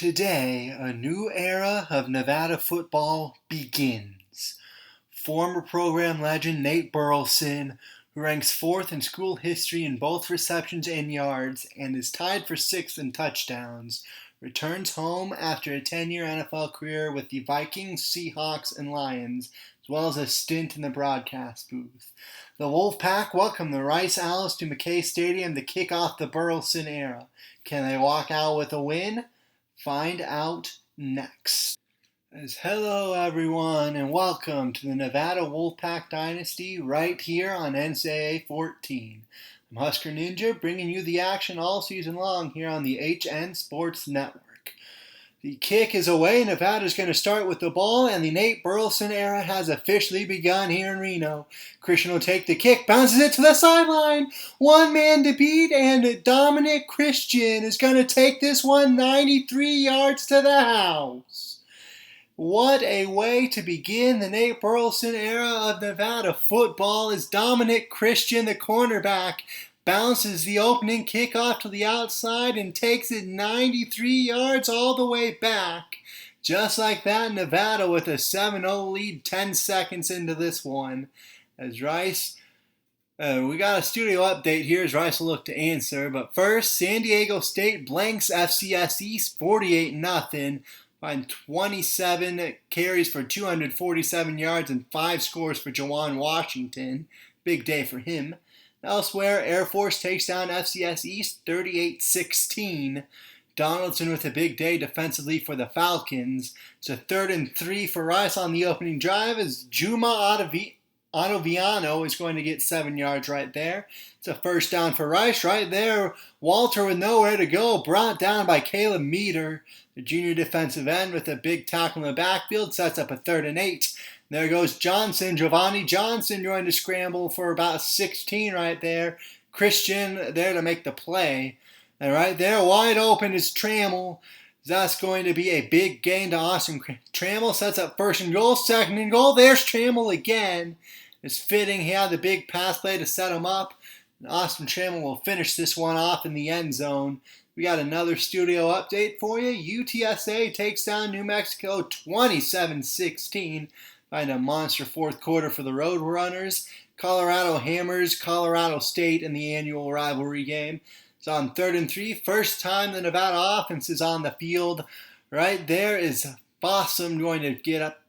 Today, a new era of Nevada football begins. Former program legend Nate Burleson, who ranks fourth in school history in both receptions and yards and is tied for sixth in touchdowns, returns home after a 10-year NFL career with the Vikings, Seahawks, and Lions, as well as a stint in the broadcast booth. The Wolf Pack welcome the Rice Owls to McKay Stadium to kick off the Burleson era. Can they walk out with a win? Find out next. Hello everyone and welcome to the Nevada Wolf Pack Dynasty right here on NCAA 14. I'm Husker Ninja bringing you the action all season long here on the HN Sports Network. The kick is away. Nevada's going to start with the ball, and the Nate Burleson era has officially begun here in Reno. Christian will take the kick, bounces it to the sideline. One man to beat, and Dominic Christian is going to take this one 93 yards to the house. What a way to begin the Nate Burleson era of Nevada football as Dominic Christian, the cornerback, bounces the opening kickoff to the outside and takes it 93 yards all the way back. Just like that, Nevada with a 7-0 lead 10 seconds into this one. As Rice, we got a studio update here as Rice will look to answer. But first, San Diego State blanks FCS East 48-0. Find 27 carries for 247 yards and 5 scores for Jawan Washington. Big day for him. Elsewhere, Air Force takes down FCS East 38-16. Donaldson with a big day defensively for the Falcons. It's a 3rd and 3 for Rice on the opening drive as Juma Ottaviano is going to get 7 yards right there. It's a first down for Rice right there. Walter with nowhere to go, brought down by Caleb Meter. The junior defensive end with a big tackle in the backfield sets up a 3rd and 8. There goes Johnson, Giovanni Johnson going to scramble for about 16 right there. Christian there to make the play. And right there, wide open is Trammell. That's going to be a big gain to Austin. Trammell sets up 1st and goal, 2nd and goal. There's Trammell again. It's fitting. He had the big pass play to set him up. And Austin Trammell will finish this one off in the end zone. We got another studio update for you. UTSA takes down New Mexico 27-16. Find a monster fourth quarter for the Roadrunners. Colorado hammers Colorado State in the annual rivalry game. It's on 3rd and 3. First time the Nevada offense is on the field. Right there is Fossum going to get up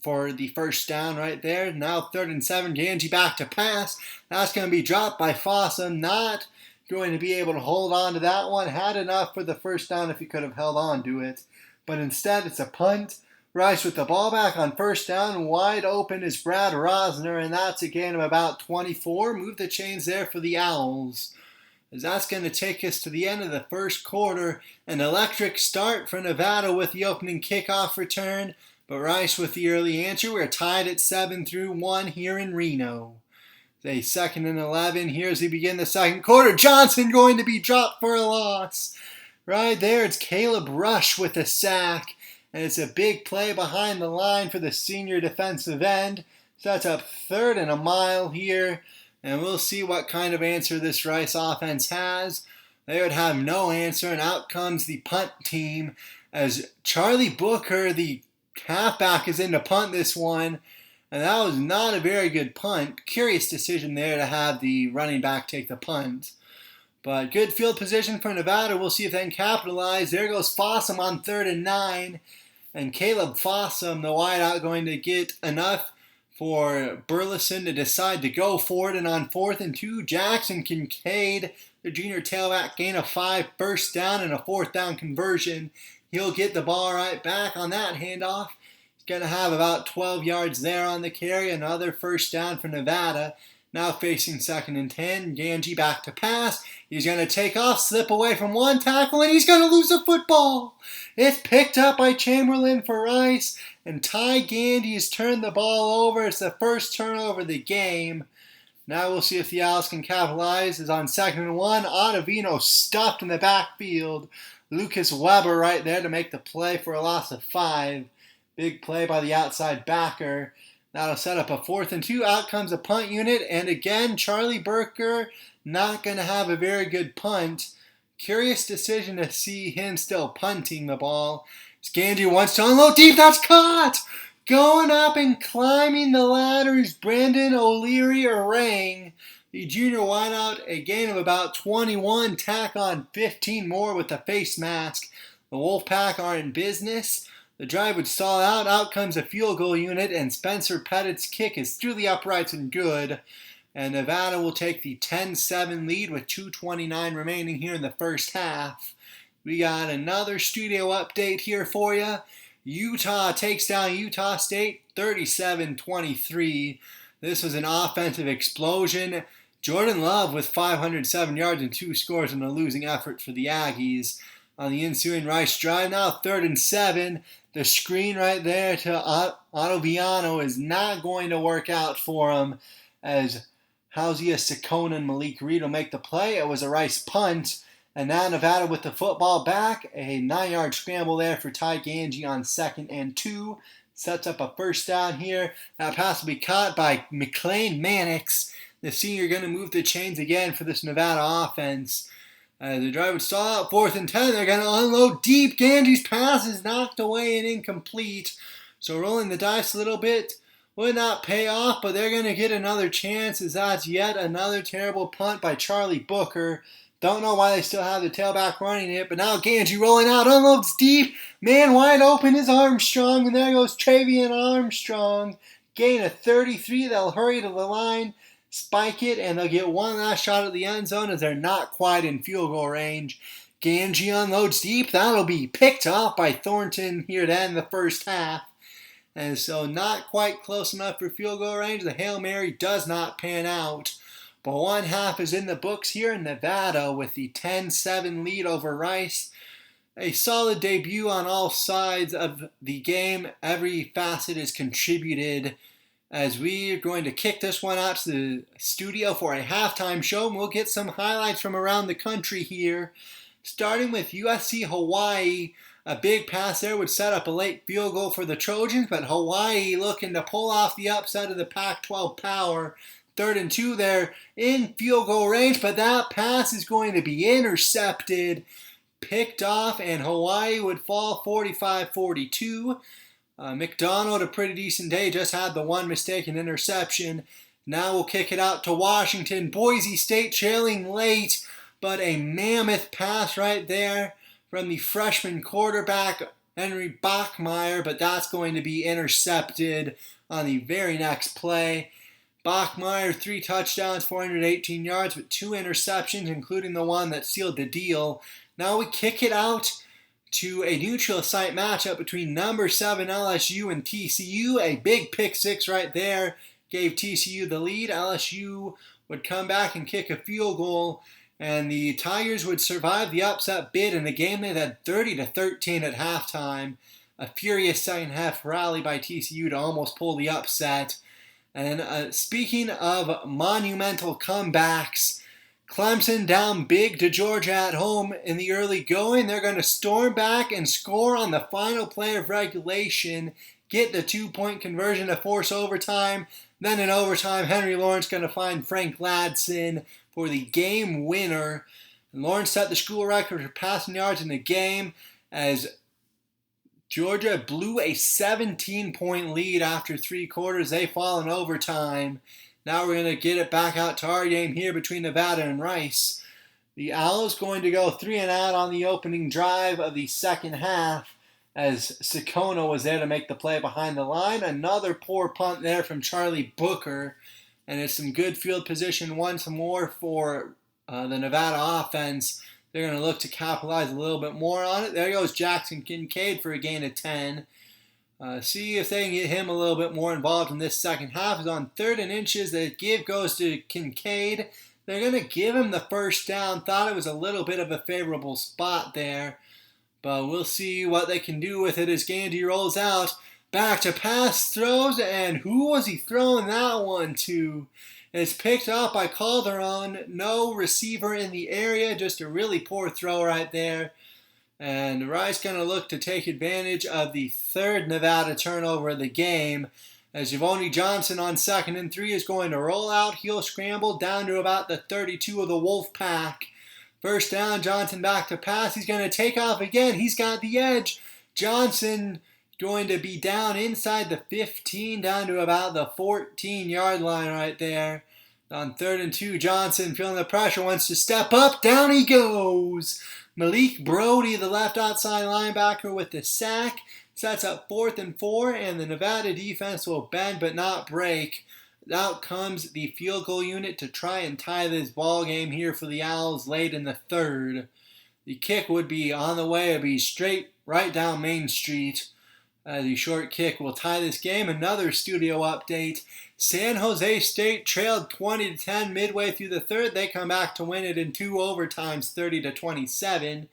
for the first down right there. Now 3rd and 7. Ganji back to pass. That's going to be dropped by Fossum. Not going to be able to hold on to that one. Had enough for the first down if he could have held on to it. But instead it's a punt. Rice with the ball back on first down. Wide open is Brad Rosner, and that's a gain of about 24. Move the chains there for the Owls. As that's going to take us to the end of the first quarter. An electric start for Nevada with the opening kickoff return. But Rice with the early answer. We're tied at 7-1 here in Reno. A 2nd and 11 here as we begin the second quarter. Johnson going to be dropped for a loss. Right there, it's Caleb Rush with a sack. And it's a big play behind the line for the senior defensive end. So that's up 3rd and a mile here. And we'll see what kind of answer this Rice offense has. They would have no answer, and out comes the punt team as Charlie Booker, the halfback, is in to punt this one. And that was not a very good punt. Curious decision there to have the running back take the punt. But good field position for Nevada. We'll see if they can capitalize. There goes Fossum on 3rd and 9. And Caleb Fossum, the wideout, going to get enough for Burleson to decide to go for it. And on 4th and 2, Jackson Kincaid, the junior tailback, gain of 5, first down and a 4th down conversion. He'll get the ball right back on that handoff. He's going to have about 12 yards there on the carry. Another first down for Nevada. Now facing 2nd and 10. Ganji back to pass. He's going to take off, slip away from one tackle, and he's going to lose the football. It's picked up by Chamberlain for Rice, and Ty Gandy has turned the ball over. It's the first turnover of the game. Now we'll see if the Owls can capitalize. It's on 2nd and 1. Ottavino stuffed in the backfield. Lucas Weber right there to make the play for a loss of 5. Big play by the outside backer. That'll set up a 4th and 2. Out comes a punt unit. And again, Charlie Burker not going to have a very good punt. Curious decision to see him still punting the ball. Gandy wants to unload deep. That's caught! Going up and climbing the ladder is Brandon O'Leary-Orang. The junior wideout, a gain of about 21, tack on 15 more with the face mask. The Wolf Pack are in business. The drive would stall out. Out comes a field goal unit, and Spencer Pettit's kick is through the uprights and good. And Nevada will take the 10-7 lead with 2:29 remaining here in the first half. We got another studio update here for you. Utah takes down Utah State 37-23. This was an offensive explosion. Jordan Love with 507 yards and 2 scores in a losing effort for the Aggies. On the ensuing Rice drive, now 3rd and 7. The screen right there to Ottaviano is not going to work out for him, as Hausia Sakona and Malik Reed will make the play. It was a Rice punt. And now Nevada with the football back. A 9-yard scramble there for Ty Ganji on 2nd and 2. Sets up a first down here. That pass will be caught by McLean Mannix. The senior going to move the chains again for this Nevada offense. The drive would stall out 4th and 10. They're going to unload deep. Ganji's pass is knocked away and incomplete. So rolling the dice a little bit would not pay off, but they're going to get another chance, as that's yet another terrible punt by Charlie Booker. Don't know why they still have the tailback running it, but now Ganji rolling out, unloads deep. Man wide open is Armstrong, and there goes Travian Armstrong. Gain of 33. They'll hurry to the line, spike it, and they'll get one last shot at the end zone as they're not quite in field goal range. Ganji unloads deep. That'll be picked off by Thornton here to end the first half. And so not quite close enough for field goal range. The Hail Mary does not pan out. But one half is in the books here in Nevada with the 10-7 lead over Rice. A solid debut on all sides of the game. Every facet is contributed, as we are going to kick this one out to the studio for a halftime show. And we'll get some highlights from around the country here. Starting with USC Hawaii. A big pass there would set up a late field goal for the Trojans, but Hawaii looking to pull off the upset of the Pac-12 power. 3rd and 2 there in field goal range, but that pass is going to be intercepted, picked off, and Hawaii would fall 45-42. McDonald, a pretty decent day, just had the one mistaken interception. Now we'll kick it out to Washington. Boise State trailing late, but a mammoth pass right there from the freshman quarterback, Henry Bachmeier, but that's going to be intercepted on the very next play. Bachmeier, 3 touchdowns, 418 yards, with 2 interceptions, including the one that sealed the deal. Now we kick it out to a neutral site matchup between number 7 LSU and TCU. A big pick 6 right there gave TCU the lead. LSU would come back and kick a field goal, and the Tigers would survive the upset bid in the game. They had 30-13 at halftime. A furious second half rally by TCU to almost pull the upset. And speaking of monumental comebacks, Clemson down big to Georgia at home in the early going. They're going to storm back and score on the final play of regulation, get the 2-point conversion to force overtime. Then in overtime, Henry Lawrence going to find Frank Ladson for the game winner. And Lawrence set the school record for passing yards in the game as Georgia blew a 17-point lead after 3 quarters. They fall in overtime. Now we're going to get it back out to our game here between Nevada and Rice. The Owls going to go 3 and out on the opening drive of the second half, as Sakona was there to make the play behind the line. Another poor punt there from Charlie Booker. And it's some good field position once more for the Nevada offense. They're going to look to capitalize a little bit more on it. There goes Jackson Kincaid for a gain of 10. See if they can get him a little bit more involved in this second half. Is on 3rd and inches. The give goes to Kincaid. They're going to give him the first down. Thought it was a little bit of a favorable spot there. But we'll see what they can do with it as Gandy rolls out. Back to pass throws. And who was he throwing that one to? It's picked up by Calderon. No receiver in the area. Just a really poor throw right there. And Rice going to look to take advantage of the 3rd Nevada turnover of the game. As Javoni Johnson on 2nd and 3 is going to roll out. He'll scramble down to about the 32 of the Wolf Pack. First down, Johnson back to pass. He's going to take off again. He's got the edge. Johnson going to be down inside the 15, down to about the 14-yard line right there. On 3rd and 2, Johnson feeling the pressure, wants to step up. Down he goes. Malik Brody, the left outside linebacker, with the sack. Sets up 4th and 4, and the Nevada defense will bend but not break. Out comes the field goal unit to try and tie this ball game here for the Owls late in the 3rd. The kick would be on the way. It would be straight right down Main Street. The short kick will tie this game. Another studio update. San Jose State trailed 20-10 midway through the 3rd. They come back to win it in 2 overtimes, 30-27.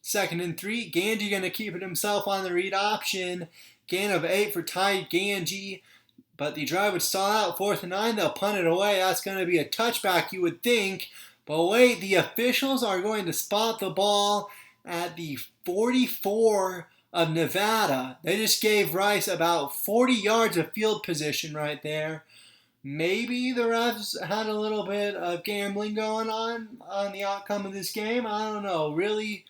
2nd and 3. Ganji going to keep it himself on the read option. Gain of 8 for Ty Ganji. But the drive would stall out. 4th and 9. They'll punt it away. That's going to be a touchback, you would think. But wait, the officials are going to spot the ball at the 44 of Nevada. They just gave Rice about 40 yards of field position right there. Maybe the refs had a little bit of gambling going on the outcome of this game. I don't know. Really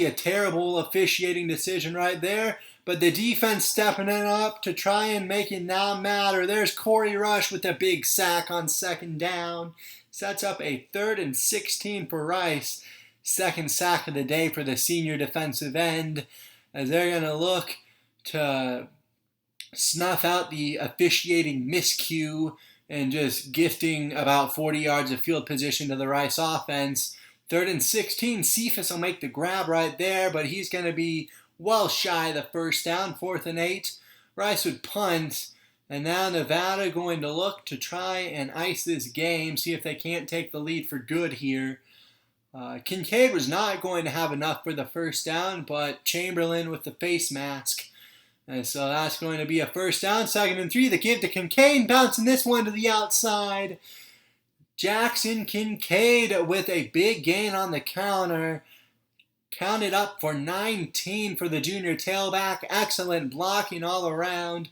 a terrible officiating decision right there. But the defense stepping it up to try and make it not matter. There's Corey Rush with a big sack on 2nd down. Sets up a 3rd and 16 for Rice. 2nd sack of the day for the senior defensive end, as they're going to look to snuff out the officiating miscue and just gifting about 40 yards of field position to the Rice offense. 3rd and 16, Cephas will make the grab right there, but he's going to be well shy of the 1st down. 4th and 8, Rice would punt, and now Nevada going to look to try and ice this game, see if they can't take the lead for good here. Kincaid was not going to have enough for the 1st down, but Chamberlain with the face mask. And so that's going to be a 1st down. 2nd and 3, they give to Kincaid, bouncing this one to the outside. Jackson Kincaid with a big gain on the counter. Counted up for 19 for the junior tailback. Excellent blocking all around.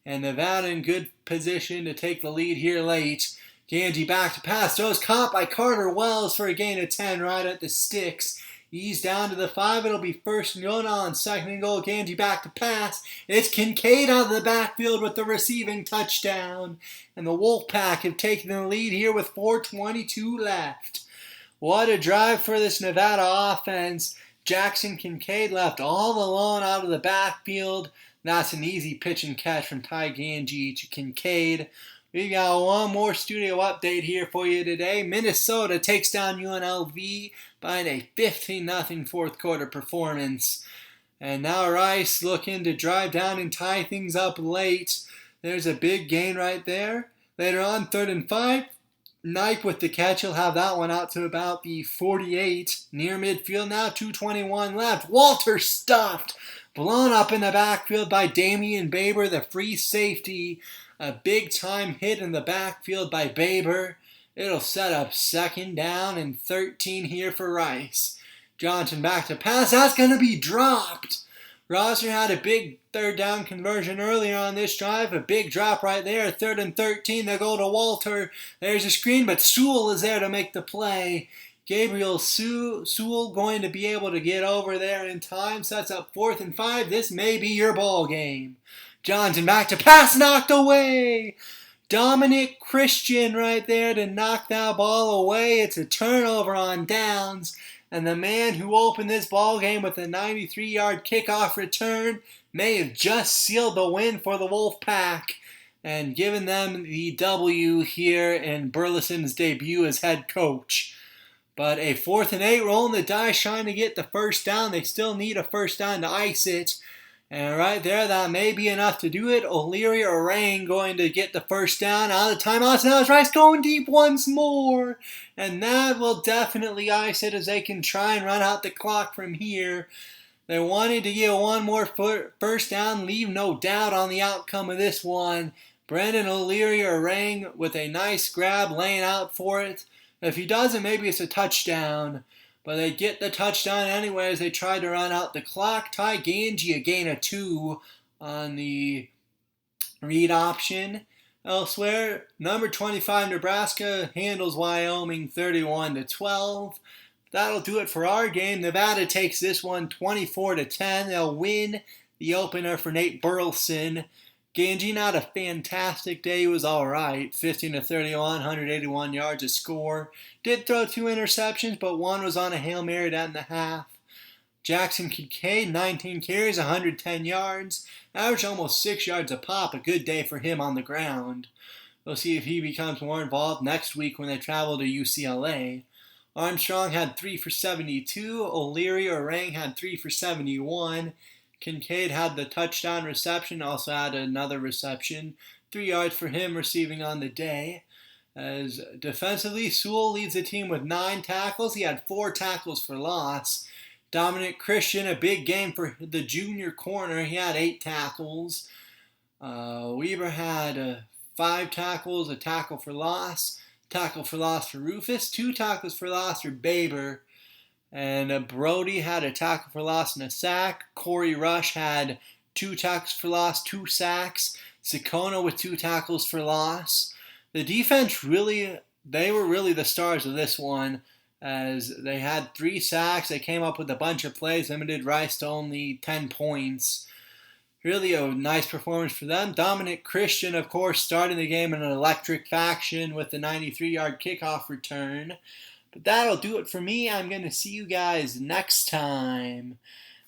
And Nevada in good position to take the lead here late. Ganji back to pass. Throws caught by Carter Wells for a gain of 10 right at the sticks. He's down to the 5. It'll be 1st and goal now on 2nd and goal. Ganji back to pass. It's Kincaid out of the backfield with the receiving touchdown. And the Wolf Pack have taken the lead here with 4:22 left. What a drive for this Nevada offense. Jackson Kincaid left all alone out of the backfield. That's an easy pitch and catch from Ty Ganji to Kincaid. We got one more studio update here for you today. Minnesota takes down UNLV by a 15-0 4th quarter performance. And now Rice looking to drive down and tie things up late. There's a big gain right there. Later on, 3rd and 5. Knipe with the catch. He'll have that one out to about the 48. Near midfield now, 2:21 left. Walter stuffed. Blown up in the backfield by Damian Baber, the free safety. A big-time hit in the backfield by Baber. It'll set up 2nd down and 13 here for Rice. Johnson back to pass. That's going to be dropped. Rosser had a big 3rd down conversion earlier on this drive. A big drop right there. 3rd and 13. They go to Walter. There's a screen, but Sewell is there to make the play. Gabriel Sewell going to be able to get over there in time. Sets up 4th and 5. This may be your ball game. Johnson back to pass, knocked away. Dominic Christian right there to knock that ball away. It's a turnover on downs. And the man who opened this ball game with a 93-yard kickoff return may have just sealed the win for the Wolf Pack and given them the W here in Burleson's debut as head coach. But a 4th and 8, rolling the dice, trying to get the 1st down. They still need a 1st down to ice it. And right there, that may be enough to do it. O'Leary or Rain going to get the 1st down. Out of the timeouts now is Rice going deep once more. And that will definitely ice it as they can try and run out the clock from here. They wanted to get one more 1st down, leave no doubt on the outcome of this one. Brendan O'Leary or Rain with a nice grab laying out for it. If he doesn't, maybe it's a touchdown. But they get the touchdown anyway as they try to run out the clock. Ty Ganji a gain of 2 on the read option. Elsewhere, number 25 Nebraska handles Wyoming 31-12. That'll do it for our game. Nevada takes this one 24-10. They'll win the opener for Nate Burleson. Ganji, not a fantastic day. He was all right. 15-31, 181 yards a score. Did throw 2 interceptions, but one was on a Hail Mary at the half. Jackson Kincaid, 19 carries, 110 yards. Averaged almost 6 yards a pop. A good day for him on the ground. We'll see if he becomes more involved next week when they travel to UCLA. Armstrong had 3 for 72. O'Leary Orang had 3 for 71. Kincaid had the touchdown reception, also had another reception. 3 yards for him receiving on the day. As defensively, Sewell leads the team with 9 tackles. He had 4 tackles for loss. Dominic Christian, a big game for the junior corner. He had 8 tackles. Weaver had 5 tackles, a tackle for loss. Tackle for loss for Rufus. 2 tackles for loss for Baber. And Brody had a tackle for loss and a sack. Corey Rush had 2 tackles for loss, 2 sacks. Sikona with 2 tackles for loss. The defense they were really the stars of this one, as they had 3 sacks. They came up with a bunch of plays, limited Rice to only 10 points. Really a nice performance for them. Dominic Christian, of course, starting the game in an electric fashion with the 93-yard kickoff return. But that'll do it for me. I'm going to see you guys next time.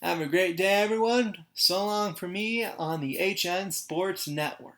Have a great day, everyone. So long for me on the HN Sports Network.